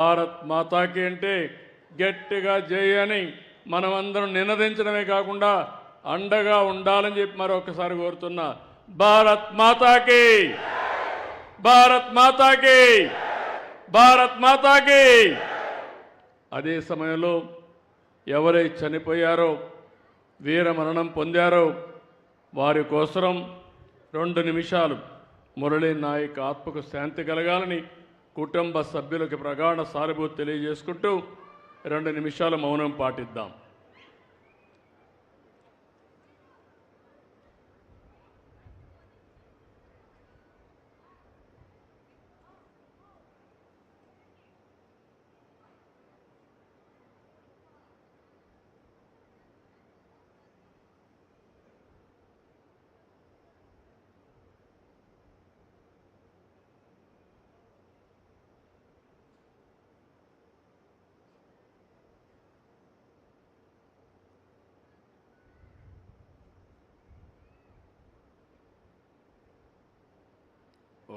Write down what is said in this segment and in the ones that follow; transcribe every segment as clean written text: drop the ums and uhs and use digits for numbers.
భారత్ మాతాకి అంటే గట్టిగా జై అని మనమందరం నినదించడమే కాకుండా అండగా ఉండాలని చెప్పి మరొకసారి కోరుతున్నా. భారత్ మాతాకి, భారత్ మాతాకి, భారత్ మాతాకి. అదే సమయంలో ఎవరైతే చనిపోయారో, వీర మరణం పొందారో వారి కోసం 2 నిమిషాలు మురళీ నాయక్ ఆత్మకు శాంతి కలగాలని కుటుంబ సభ్యులకు ప్రగాఢ సానుభూతి తెలియజేసుకుంటూ 2 నిమిషాలు మౌనం పాటిద్దాం.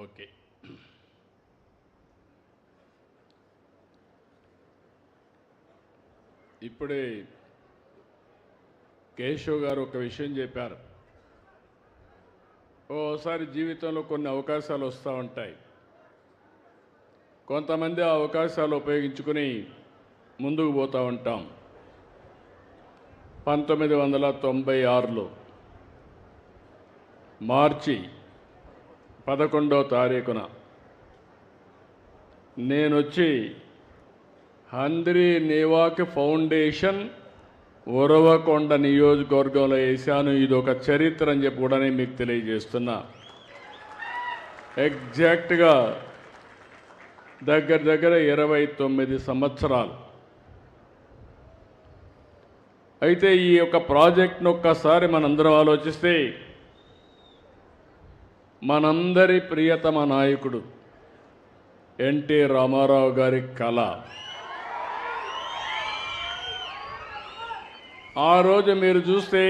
ఓకే, ఇప్పుడే కేశవ్ గారు ఒక విషయం చెప్పారు. ఓసారి జీవితంలో కొన్ని అవకాశాలు వస్తూ ఉంటాయి. కొంతమంది ఆ అవకాశాలు ఉపయోగించుకుని ముందుకు పోతూ ఉంటాం. 1996లో మార్చి 11వ తారీఖున నేనొచ్చి హంద్రీ నేవాక్ ఫౌండేషన్ ఉరవకొండ నియోజకవర్గంలో వేశాను. ఇది ఒక చరిత్ర అని చెప్పి కూడా నేను మీకు తెలియజేస్తున్నా. ఎగ్జాక్ట్గా దగ్గర 29 సంవత్సరాలు. అయితే ఈ యొక్క ప్రాజెక్ట్ను ఒక్కసారి మనందరం ఆలోచిస్తే, మనందరి ప్రియతమ నాయకుడు ఎన్టీ రామారావు గారి కళ. ఆ రోజు మీరు చూస్తే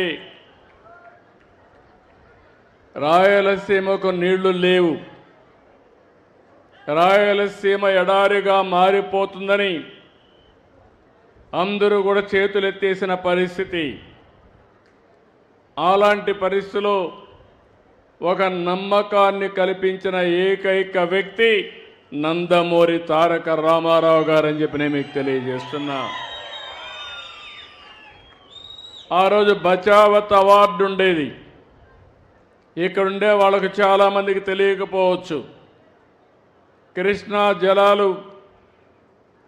రాయలసీమకు నీళ్లు లేవు, రాయలసీమ ఎడారిగా మారిపోతుందని అందరూ కూడా చేతులెత్తేసిన పరిస్థితి. అలాంటి పరిస్థితిలో ఒక నమ్మకాన్ని కల్పించిన ఏకైక వ్యక్తి నందమూరి తారక రామారావు గారని చెప్పి నేను మీకు తెలియజేస్తున్నా. ఆ రోజు బచావత్ అవార్డు ఉండేది. ఇక్కడుండే వాళ్ళకు చాలామందికి తెలియకపోవచ్చు. కృష్ణా జలాలు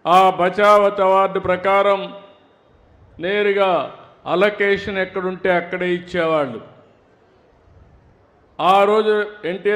ఆ బచావత్ అవార్డు ప్రకారం నేరుగా అలొకేషన్ ఎక్కడుంటే అక్కడే ఇచ్చేవాళ్ళు. ఆ రోజు ఎన్టీ